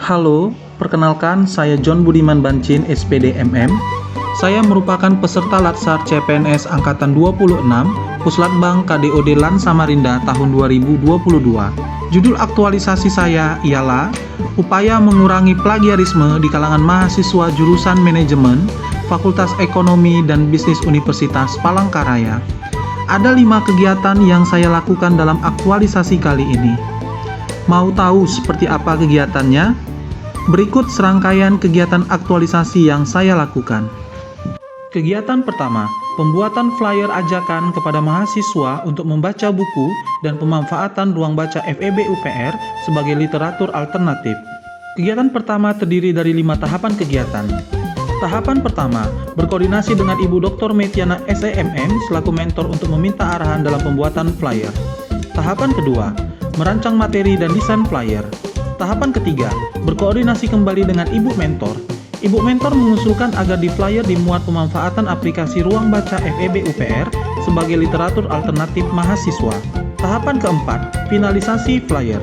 Halo, perkenalkan saya John Budiman Bancin, SPD MM. Saya merupakan peserta Latsar CPNS Angkatan 26, Puslatbang KDOD LAN Samarinda tahun 2022. Judul aktualisasi saya ialah Upaya Mengurangi Plagiarisme di kalangan mahasiswa jurusan Manajemen, Fakultas Ekonomi dan Bisnis Universitas Palangkaraya. Ada 5 kegiatan yang saya lakukan dalam aktualisasi kali ini. Mau tahu seperti apa kegiatannya? Berikut serangkaian kegiatan aktualisasi yang saya lakukan. Kegiatan pertama, pembuatan flyer ajakan kepada mahasiswa untuk membaca buku dan pemanfaatan ruang baca FEB UPR sebagai literatur alternatif. Kegiatan pertama terdiri dari 5 tahapan kegiatan. Tahapan pertama, berkoordinasi dengan Ibu Dr. Metiana SEMM selaku mentor untuk meminta arahan dalam pembuatan flyer. Tahapan kedua, merancang materi dan desain flyer. Tahapan ketiga, berkoordinasi kembali dengan Ibu Mentor. Ibu Mentor mengusulkan agar di flyer dimuat pemanfaatan aplikasi ruang baca FEB UPR sebagai literatur alternatif mahasiswa. Tahapan keempat, finalisasi flyer.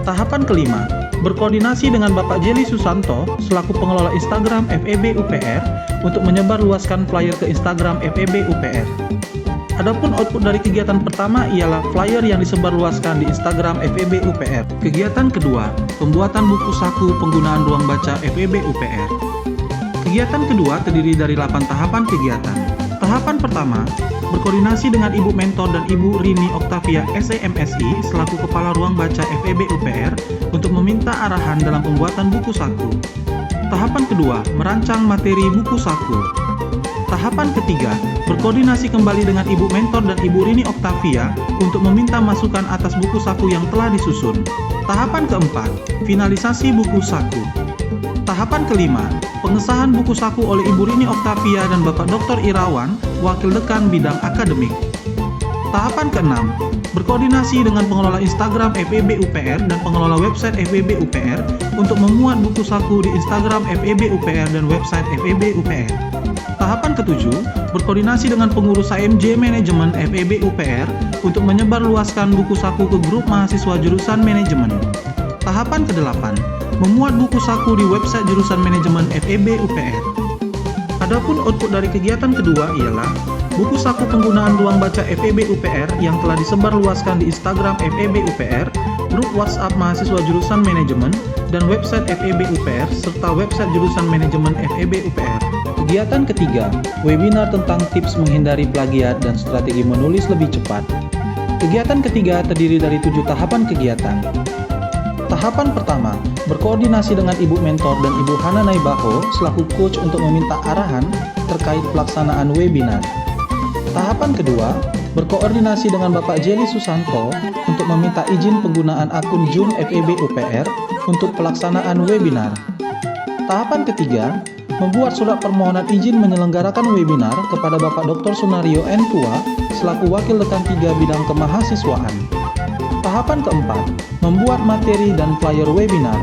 Tahapan kelima, berkoordinasi dengan Bapak Jeli Susanto selaku pengelola Instagram FEB UPR untuk menyebarluaskan flyer ke Instagram FEB UPR. Adapun output dari kegiatan pertama ialah flyer yang disebarluaskan di Instagram FEB UPR. Kegiatan kedua, pembuatan buku saku penggunaan ruang baca FEB UPR. Kegiatan kedua terdiri dari 8 tahapan kegiatan. Tahapan pertama, berkoordinasi dengan Ibu Mentor dan Ibu Rini Oktavia SEMSI selaku Kepala Ruang Baca FEB UPR untuk meminta arahan dalam pembuatan buku saku. Tahapan kedua, merancang materi buku saku. Tahapan ketiga, berkoordinasi kembali dengan Ibu Mentor dan Ibu Rini Oktavia untuk meminta masukan atas buku saku yang telah disusun. Tahapan keempat, finalisasi buku saku. Tahapan kelima, pengesahan buku saku oleh Ibu Rini Oktavia dan Bapak Dr. Irawan, Wakil Dekan Bidang Akademik. Tahapan keenam, berkoordinasi dengan pengelola Instagram FEB UPR dan pengelola website FEB UPR untuk memuat buku saku di Instagram FEB UPR dan website FEB UPR. Tahapan ketujuh, berkoordinasi dengan pengurus AMJ Manajemen FEB UPR untuk menyebarluaskan buku saku ke grup mahasiswa jurusan Manajemen. Tahapan kedelapan, memuat buku saku di website jurusan Manajemen FEB UPR. Adapun output dari kegiatan kedua ialah buku saku penggunaan ruang baca FEB UPR yang telah disebarluaskan di Instagram FEB UPR, grup WhatsApp mahasiswa jurusan Manajemen, dan website FEB UPR serta website jurusan Manajemen FEB UPR. Kegiatan ketiga, webinar tentang tips menghindari plagiat dan strategi menulis lebih cepat. Kegiatan ketiga terdiri dari 7 tahapan kegiatan. Tahapan pertama, berkoordinasi dengan Ibu Mentor dan Ibu Hana Naibaho selaku coach untuk meminta arahan terkait pelaksanaan webinar. Tahapan kedua, berkoordinasi dengan Bapak Jeli Susanto untuk meminta izin penggunaan akun Zoom FEB UPR untuk pelaksanaan webinar. Tahapan ketiga, membuat surat permohonan izin menyelenggarakan webinar kepada Bapak Dr. Sunario N. Tua selaku Wakil Dekan 3 Bidang Kemahasiswaan. Tahapan keempat, membuat materi dan flyer webinar.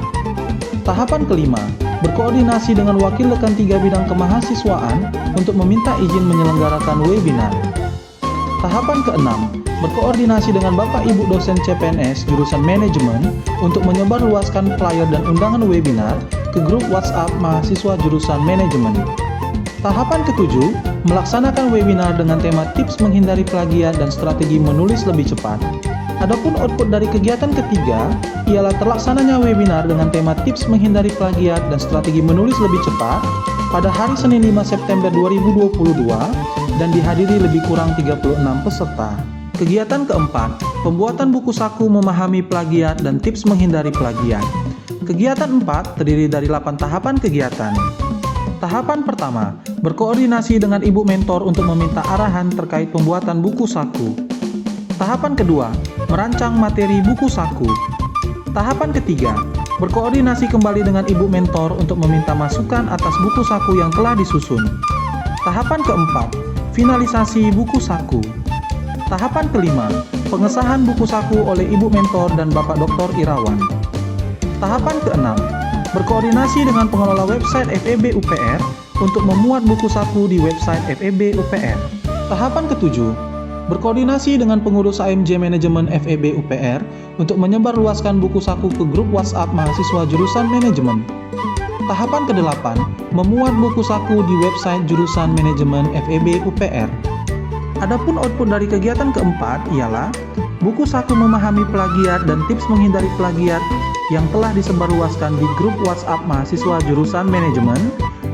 Tahapan kelima, berkoordinasi dengan Wakil Dekan 3 Bidang Kemahasiswaan untuk meminta izin menyelenggarakan webinar. Tahapan keenam, berkoordinasi dengan Bapak Ibu dosen CPNS jurusan Manajemen untuk menyebarluaskan flyer dan undangan webinar ke grup WhatsApp mahasiswa jurusan Manajemen. Tahapan ketujuh, melaksanakan webinar dengan tema tips menghindari plagiat dan strategi menulis lebih cepat. Adapun output dari kegiatan ketiga ialah terlaksananya webinar dengan tema tips menghindari plagiat dan strategi menulis lebih cepat pada hari Senin 5 September 2022 dan dihadiri lebih kurang 36 peserta. Kegiatan keempat, pembuatan buku saku memahami plagiat dan tips menghindari plagiat. Kegiatan 4 terdiri dari 8 tahapan kegiatan. Tahapan pertama, berkoordinasi dengan Ibu Mentor untuk meminta arahan terkait pembuatan buku saku. Tahapan kedua, merancang materi buku saku. Tahapan ketiga, berkoordinasi kembali dengan Ibu Mentor untuk meminta masukan atas buku saku yang telah disusun. Tahapan keempat, finalisasi buku saku. Tahapan kelima, pengesahan buku saku oleh Ibu Mentor dan Bapak Dr. Irawan. Tahapan keenam, berkoordinasi dengan pengelola website FEB UPR untuk memuat buku saku di website FEB UPR. Tahapan ketujuh, berkoordinasi dengan pengurus AMJ Manajemen FEB UPR untuk menyebarluaskan buku saku ke grup WhatsApp mahasiswa jurusan manajemen. Tahapan ke-8, memuat buku saku di website jurusan manajemen FEB UPR. Adapun output dari kegiatan keempat ialah buku saku memahami plagiat dan tips menghindari plagiat yang telah disebarluaskan di grup WhatsApp mahasiswa jurusan manajemen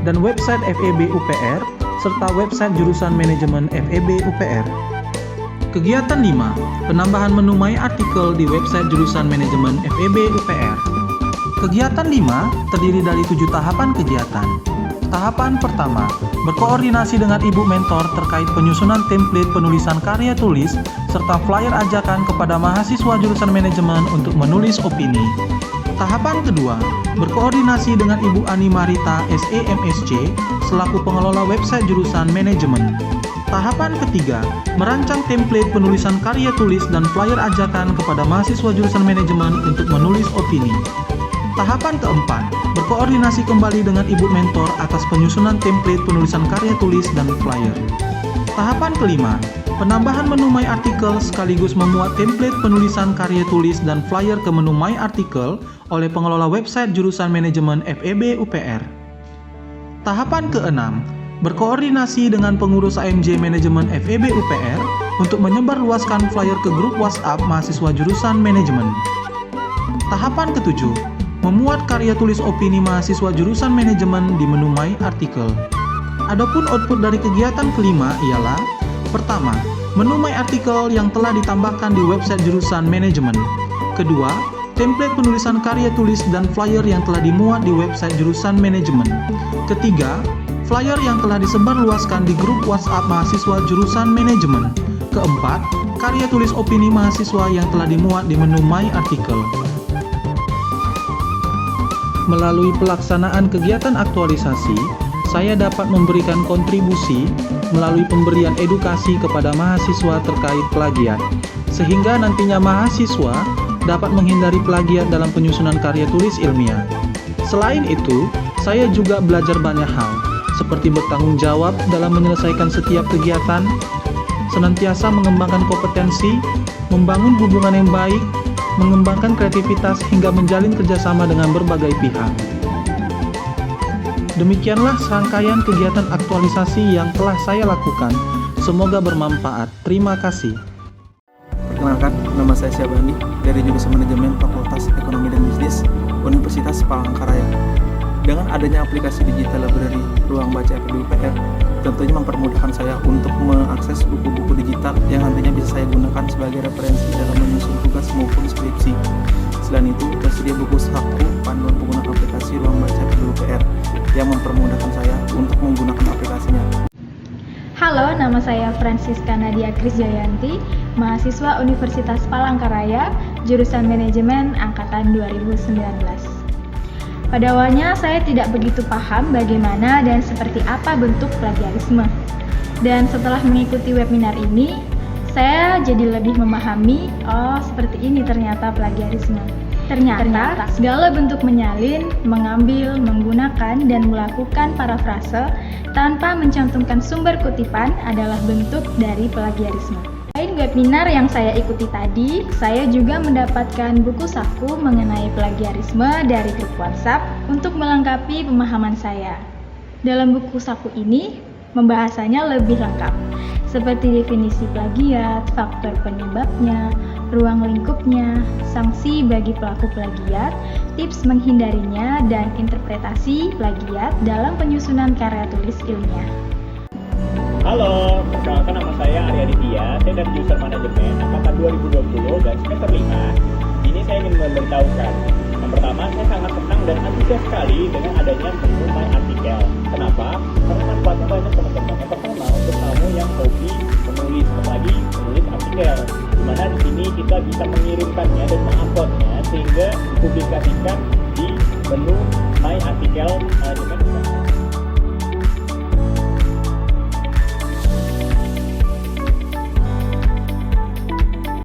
dan website FEB UPR serta website jurusan manajemen FEB UPR. Kegiatan 5, penambahan menu My artikel di website jurusan manajemen FEB UPR. Kegiatan 5 terdiri dari 7 tahapan kegiatan. Tahapan pertama, berkoordinasi dengan ibu mentor terkait penyusunan template penulisan karya tulis serta flyer ajakan kepada mahasiswa jurusan manajemen untuk menulis opini. Tahapan kedua, berkoordinasi dengan Ibu Ani Marita SEMSC selaku pengelola website jurusan manajemen. Tahapan ketiga, merancang template penulisan karya tulis dan flyer ajakan kepada mahasiswa jurusan manajemen untuk menulis opini. Tahapan keempat, berkoordinasi kembali dengan ibu mentor atas penyusunan template penulisan karya tulis dan flyer. Tahapan kelima, penambahan menu My artikel sekaligus memuat template penulisan karya tulis dan flyer ke menu My artikel oleh pengelola website jurusan manajemen FEB UPR. Tahapan keenam, berkoordinasi dengan pengurus AMJ Manajemen FEB UPR untuk menyebarluaskan flyer ke grup WhatsApp mahasiswa jurusan manajemen. Tahapan ketujuh, memuat karya tulis opini mahasiswa jurusan manajemen di menu My artikel. Adapun output dari kegiatan kelima ialah pertama, menu My artikel yang telah ditambahkan di website jurusan manajemen. Kedua, template penulisan karya tulis dan flyer yang telah dimuat di website jurusan manajemen. Ketiga, flyer yang telah disebarluaskan di grup WhatsApp mahasiswa jurusan manajemen. Keempat, karya tulis opini mahasiswa yang telah dimuat di menu My artikel. Melalui pelaksanaan kegiatan aktualisasi, saya dapat memberikan kontribusi melalui pemberian edukasi kepada mahasiswa terkait plagiat, sehingga nantinya mahasiswa dapat menghindari plagiat dalam penyusunan karya tulis ilmiah. Selain itu, saya juga belajar banyak hal, seperti bertanggung jawab dalam menyelesaikan setiap kegiatan, senantiasa mengembangkan kompetensi, membangun hubungan yang baik, mengembangkan kreativitas hingga menjalin kerjasama dengan berbagai pihak. Demikianlah serangkaian kegiatan aktualisasi yang telah saya lakukan. Semoga bermanfaat. Terima kasih. Perkenalkan, nama saya Syabandi dari jurusan Manajemen Fakultas Ekonomi dan Bisnis Universitas Palangkaraya. Dengan adanya aplikasi digital library Ruang Baca FEB UPR, tentunya mempermudahkan saya untuk mengakses buku-buku digital yang nantinya bisa saya gunakan sebagai referensi dalam menyusun tugas maupun skripsi. Selain itu, tersedia buku saku panduan pengguna aplikasi Ruang Baca FEB UPR yang mempermudahkan saya untuk menggunakan aplikasinya. Halo, nama saya Francisca Nadia Krisjayanti, mahasiswa Universitas Palangkaraya, jurusan Manajemen Angkatan 2019. Pada awalnya saya tidak begitu paham bagaimana dan seperti apa bentuk plagiarisme. Dan setelah mengikuti webinar ini, saya jadi lebih memahami, seperti ini ternyata plagiarisme. Ternyata segala bentuk menyalin, mengambil, menggunakan, dan melakukan parafrase tanpa mencantumkan sumber kutipan adalah bentuk dari plagiarisme. Selain webinar yang saya ikuti tadi, saya juga mendapatkan buku saku mengenai plagiarisme dari grup WhatsApp untuk melengkapi pemahaman saya. Dalam buku saku ini, pembahasannya lebih lengkap, seperti definisi plagiat, faktor penyebabnya, ruang lingkupnya, sanksi bagi pelaku plagiat, tips menghindarinya, dan interpretasi plagiat dalam penyusunan karya tulis ilmiah. Halo, perkenalkan nama saya Arya Ditya, saya dari jurusan Manajemen Angkatan 2020 dan semester 5. Ini saya ingin memberitahukan. Yang pertama, saya sangat senang dan antusias sekali dengan adanya menu My artikel. Kenapa? Karena manfaatnya banyak teman-teman. Yang pertama, untuk kamu yang hobi menulis, apalagi menulis artikel, dimana di sini kita bisa mengirimkannya dan menguploadnya sehingga dipublikasikan di menu My artikel manajemen